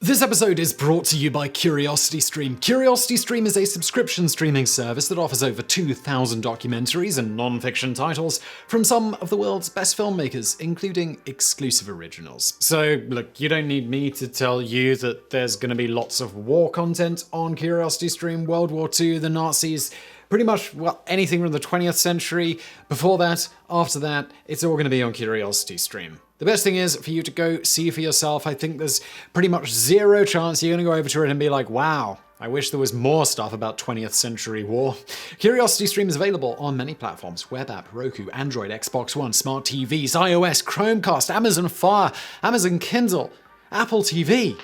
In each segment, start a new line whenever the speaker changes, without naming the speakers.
This episode is brought to you by CuriosityStream. CuriosityStream is a subscription streaming service that offers over 2,000 documentaries and non-fiction titles from some of the world's best filmmakers, including exclusive originals. So, look, you don't need me to tell you that there's going to be lots of war content on CuriosityStream. World War II, the Nazis, pretty much, well, anything from the 20th century. Before that, after that, it's all going to be on CuriosityStream. The best thing is for you to go see for yourself. I think there's pretty much zero chance you're going to go over to it and be like, wow, I wish there was more stuff about 20th century war. CuriosityStream is available on many platforms: web app, Roku, Android, Xbox One, smart TVs, iOS, Chromecast, Amazon Fire, Amazon Kindle, Apple TV.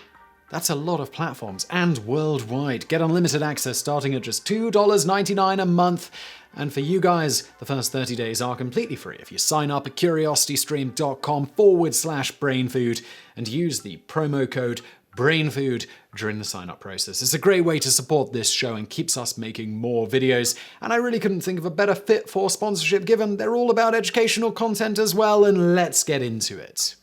That's a lot of platforms, and worldwide. Get unlimited access starting at just $2.99 a month. And for you guys, the first 30 days are completely free if you sign up at curiositystream.com/brainfood and use the promo code BRAINFOOD during the sign-up process. It's a great way to support this show and keeps us making more videos. And I really couldn't think of a better fit for sponsorship, given they're all about educational content as well. And let's get into it.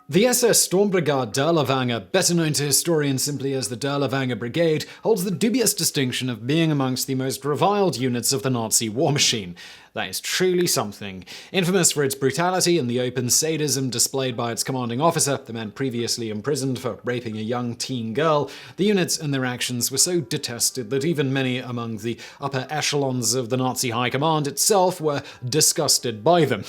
The SS-Sturmbrigade Dirlewanger, better known to historians simply as the Dirlewanger Brigade, holds the dubious distinction of being amongst the most reviled units of the Nazi war machine. That is truly something. Infamous for its brutality and the open sadism displayed by its commanding officer, the man previously imprisoned for raping a young teen girl, the units and their actions were so detested that even many among the upper echelons of the Nazi high command itself were disgusted by them.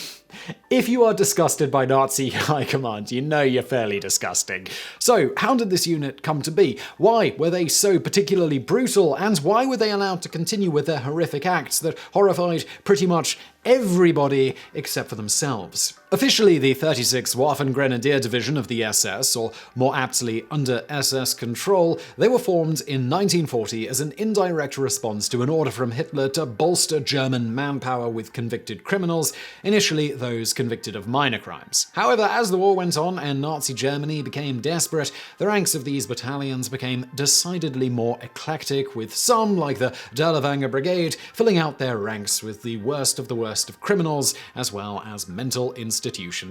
If you are disgusted by Nazi high command, you know you're fairly disgusting. So, how did this unit come to be? Why were they so particularly brutal? And why were they allowed to continue with their horrific acts that horrified pretty much everybody except for themselves? Officially, the 36th Waffen Grenadier Division of the SS, or more aptly under SS control, they were formed in 1940 as an indirect response to an order from Hitler to bolster German manpower with convicted criminals, initially those convicted of minor crimes. However, as the war went on and Nazi Germany became desperate, the ranks of these battalions became decidedly more eclectic, with some, like the Dirlewanger Brigade, filling out their ranks with the worst of criminals, as well as mental institution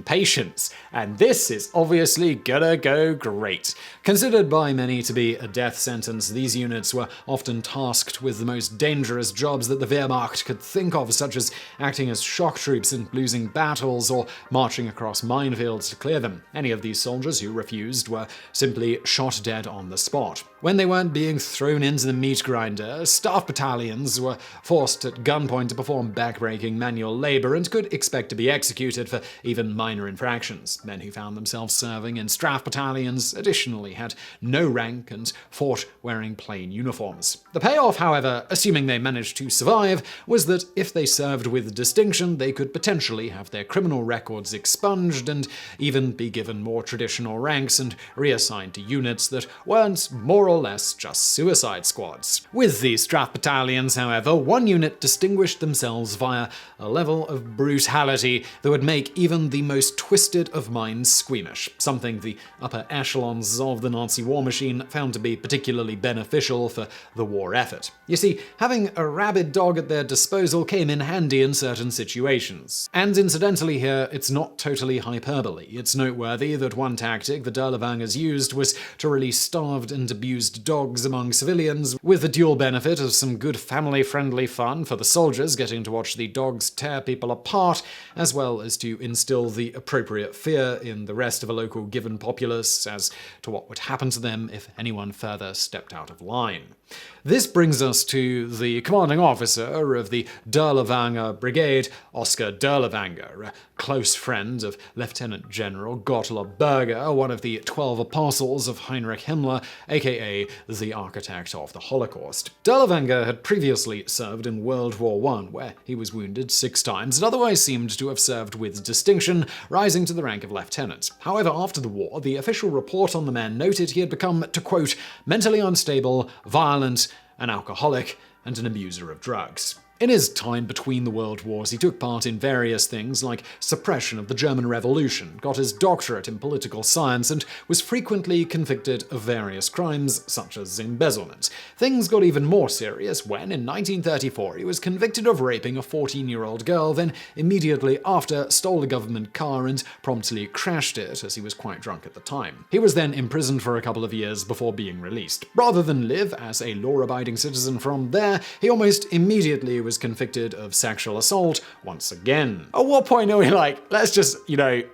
patients. And this is obviously gonna go great. Considered by many to be a death sentence, these units were often tasked with the most dangerous jobs that the Wehrmacht could think of, such as acting as shock troops in losing battles or marching across minefields to clear them. Any of these soldiers who refused were simply shot dead on the spot. When they weren't being thrown into the meat grinder, staff battalions were forced at gunpoint to perform backbreaking manual labor and could expect to be executed for even minor infractions. Men who found themselves serving in staff battalions additionally had no rank and fought wearing plain uniforms. The payoff, however, assuming they managed to survive, was that if they served with distinction, they could potentially have their criminal records expunged and even be given more traditional ranks and reassigned to units that weren't more or less just suicide squads. With these staff battalions, however, one unit distinguished themselves via a level of brutality that would make even the most twisted of minds squeamish, something the upper echelons of the Nazi war machine found to be particularly beneficial for the war effort. You see, having a rabid dog at their disposal came in handy in certain situations. And incidentally here, it's not totally hyperbole. It's noteworthy that one tactic the Dirlewangers used was to release starved and abused dogs among civilians, with the dual benefit of some good family-friendly fun for the soldiers getting to watch the dogs tear people apart, as well as to instill the appropriate fear in the rest of a local given populace as to what would happen to them if anyone further stepped out of line. This brings us to the commanding officer of the Dirlewanger Brigade, Oskar Dirlewanger, a close friend of Lieutenant General Gottlob Berger, one of the 12 apostles of Heinrich Himmler, aka the architect of the Holocaust. Dirlewanger had previously served in World War I, where he was wounded 6 times and otherwise seemed to have served with distinction, rising to the rank of lieutenant. However, after the war, the official report on the man noted he had become, to quote, mentally unstable, violent, an alcoholic, and an abuser of drugs. In his time between the world wars, he took part in various things like suppression of the German Revolution, got his doctorate in political science, and was frequently convicted of various crimes, such as embezzlement. Things got even more serious when, in 1934, he was convicted of raping a 14-year-old girl, then immediately after stole a government car and promptly crashed it, as he was quite drunk at the time. He was then imprisoned for a couple of years before being released. Rather than live as a law-abiding citizen from there, he almost immediately was convicted of sexual assault once again. At what point are we like, let's just,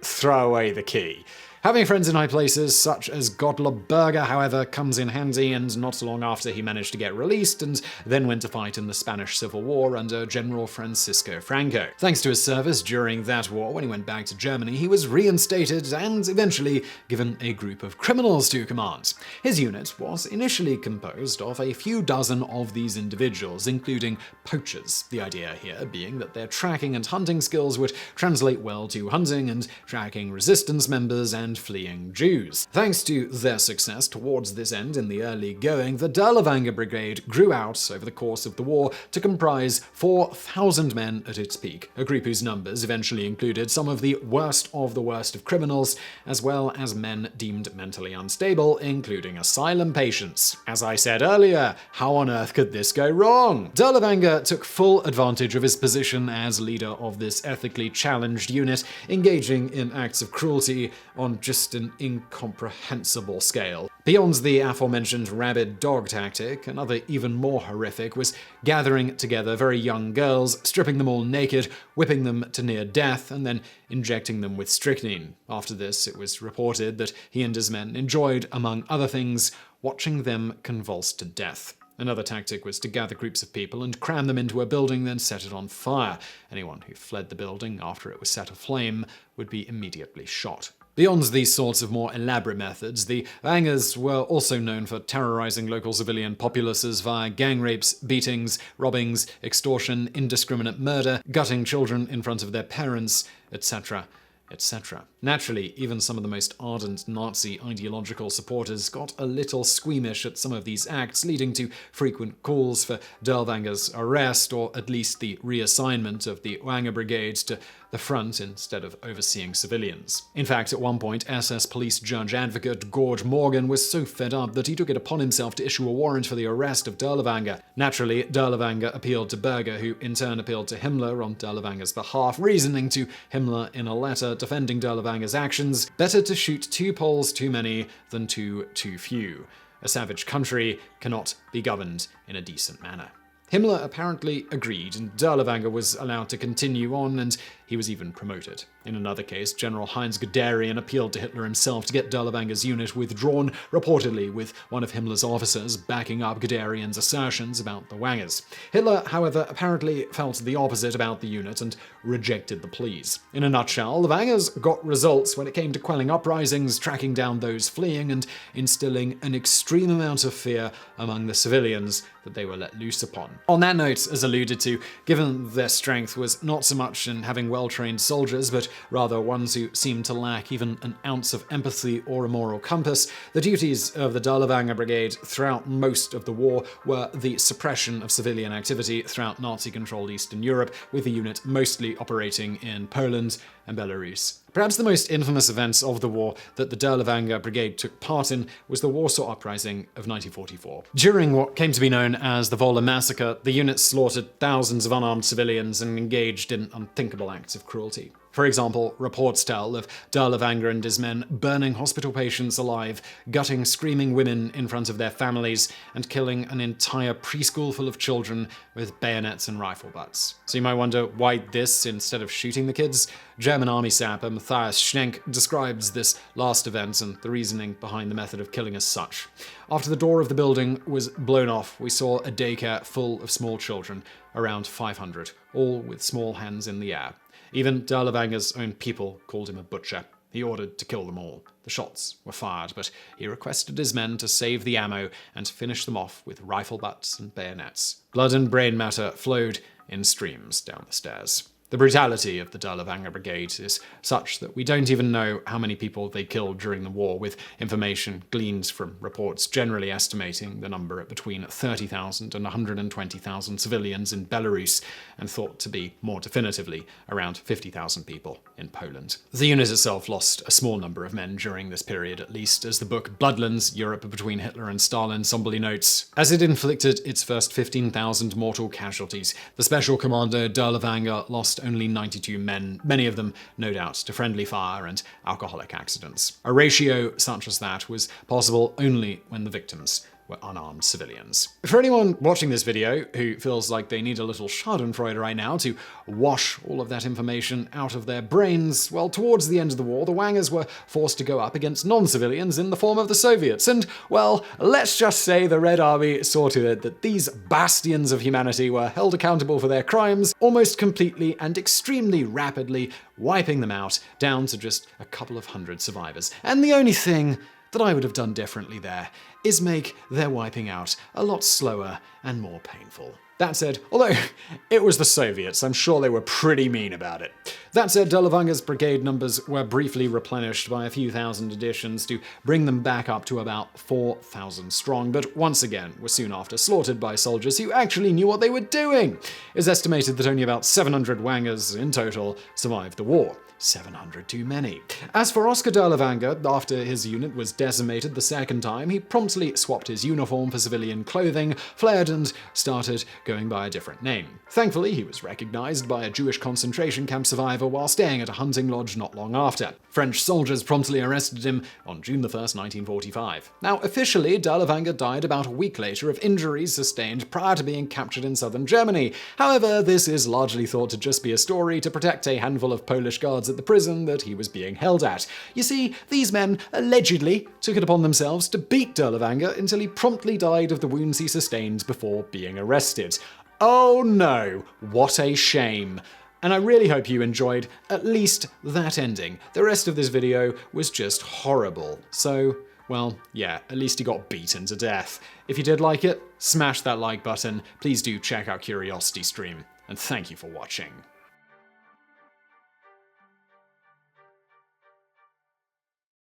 throw away the key? Having friends in high places, such as Gottlob Berger, however, comes in handy, and not long after he managed to get released and then went to fight in the Spanish Civil War under General Francisco Franco. Thanks to his service during that war, when he went back to Germany, he was reinstated and eventually given a group of criminals to command. His unit was initially composed of a few dozen of these individuals, including poachers, the idea here being that their tracking and hunting skills would translate well to hunting and tracking resistance members and fleeing Jews. Thanks to their success towards this end in the early going, the Dirlewanger Brigade grew out over the course of the war to comprise 4,000 men at its peak, a group whose numbers eventually included some of the worst of criminals, as well as men deemed mentally unstable, including asylum patients. As I said earlier, how on earth could this go wrong? Dirlewanger took full advantage of his position as leader of this ethically challenged unit, engaging in acts of cruelty on just an incomprehensible scale. Beyond the aforementioned rabid dog tactic, another even more horrific was gathering together very young girls, stripping them all naked, whipping them to near death, and then injecting them with strychnine. After this, it was reported that he and his men enjoyed, among other things, watching them convulse to death. Another tactic was to gather groups of people and cram them into a building, then set it on fire. Anyone who fled the building after it was set aflame would be immediately shot. Beyond these sorts of more elaborate methods, the Wangers were also known for terrorizing local civilian populaces via gang rapes, beatings, robbings, extortion, indiscriminate murder, gutting children in front of their parents, etc., etc. Naturally, even some of the most ardent Nazi ideological supporters got a little squeamish at some of these acts, leading to frequent calls for Dirlewanger's arrest, or at least the reassignment of the Wanger Brigade to the front instead of overseeing civilians. In fact, at one point, SS police judge advocate Gord Morgan was so fed up that he took it upon himself to issue a warrant for the arrest of Dirlewanger. Naturally, Dirlewanger appealed to Berger, who in turn appealed to Himmler on Dirlewanger's behalf, reasoning to Himmler in a letter defending Dirlewanger's actions, "Better to shoot 2 Poles too many than 2 too few. A savage country cannot be governed in a decent manner." Himmler apparently agreed, and Dirlewanger was allowed to continue on, and he was even promoted. In another case, General Heinz Guderian appealed to Hitler himself to get Dirlewanger's unit withdrawn, reportedly with one of Himmler's officers backing up Guderian's assertions about the Wangers. Hitler, however, apparently felt the opposite about the unit and rejected the pleas. In a nutshell, the Wangers got results when it came to quelling uprisings, tracking down those fleeing, and instilling an extreme amount of fear among the civilians that they were let loose upon. On that note, as alluded to, given their strength was not so much in having well-trained soldiers, but rather ones who seemed to lack even an ounce of empathy or a moral compass, the duties of the Dirlewanger Brigade throughout most of the war were the suppression of civilian activity throughout Nazi-controlled Eastern Europe, with the unit mostly operating in Poland and Belarus. Perhaps the most infamous event of the war that the Dirlewanger Brigade took part in was the Warsaw Uprising of 1944. During what came to be known as the Wola Massacre, the unit slaughtered thousands of unarmed civilians and engaged in unthinkable acts of cruelty. For example, reports tell of Dirlewanger and his men burning hospital patients alive, gutting screaming women in front of their families, and killing an entire preschool full of children with bayonets and rifle butts. So you might wonder why this instead of shooting the kids? German army sapper Matthias Schenk describes this last event and the reasoning behind the method of killing as such. After the door of the building was blown off, we saw a daycare full of small children, around 500, all with small hands in the air. Even Dirlewanger's own people called him a butcher. He ordered to kill them all. The shots were fired, but he requested his men to save the ammo and finish them off with rifle butts and bayonets. Blood and brain matter flowed in streams down the stairs. The brutality of the Dirlewanger Brigade is such that we don't even know how many people they killed during the war, with information gleaned from reports generally estimating the number at between 30,000 and 120,000 civilians in Belarus, and thought to be more definitively around 50,000 people in Poland. The unit itself lost a small number of men during this period, at least, as the book Bloodlands, Europe Between Hitler and Stalin somberly notes. As it inflicted its first 15,000 mortal casualties, the Special Commando Dirlewanger lost only 92 men, many of them, no doubt, to friendly fire and alcoholic accidents. A ratio such as that was possible only when the victims were unarmed civilians. For anyone watching this video who feels like they need a little schadenfreude right now to wash all of that information out of their brains, well, towards the end of the war, the Wangers were forced to go up against non-civilians in the form of the Soviets, and, well, let's just say the Red Army saw to it that these bastions of humanity were held accountable for their crimes, almost completely and extremely rapidly wiping them out, down to just a couple of hundred survivors. And the only thing that I would have done differently there is make their wiping out a lot slower and more painful. That said, although it was the Soviets, I'm sure they were pretty mean about it. That said, Dirlewanger's brigade numbers were briefly replenished by a few thousand additions to bring them back up to about 4,000 strong, but once again were soon after slaughtered by soldiers who actually knew what they were doing. It's estimated that only about 700 Wangers in total survived the war. 700 too many. As for Oskar Dirlewanger, after his unit was decimated the second time, he promptly swapped his uniform for civilian clothing, fled, and started going by a different name. Thankfully, he was recognized by a Jewish concentration camp survivor while staying at a hunting lodge not long after. French soldiers promptly arrested him on June 1st, 1945. Now, officially, Dirlewanger died about a week later of injuries sustained prior to being captured in southern Germany. However, this is largely thought to just be a story to protect a handful of Polish guards at the prison that he was being held at. You see, these men allegedly took it upon themselves to beat Dirlewanger until he promptly died of the wounds he sustained before being arrested. Oh no, what a shame. And I really hope you enjoyed at least that ending. The rest of this video was just horrible. So, well, yeah, at least he got beaten to death. If you did like it, smash that like button. Please do check out Curiosity Stream. And thank you for watching.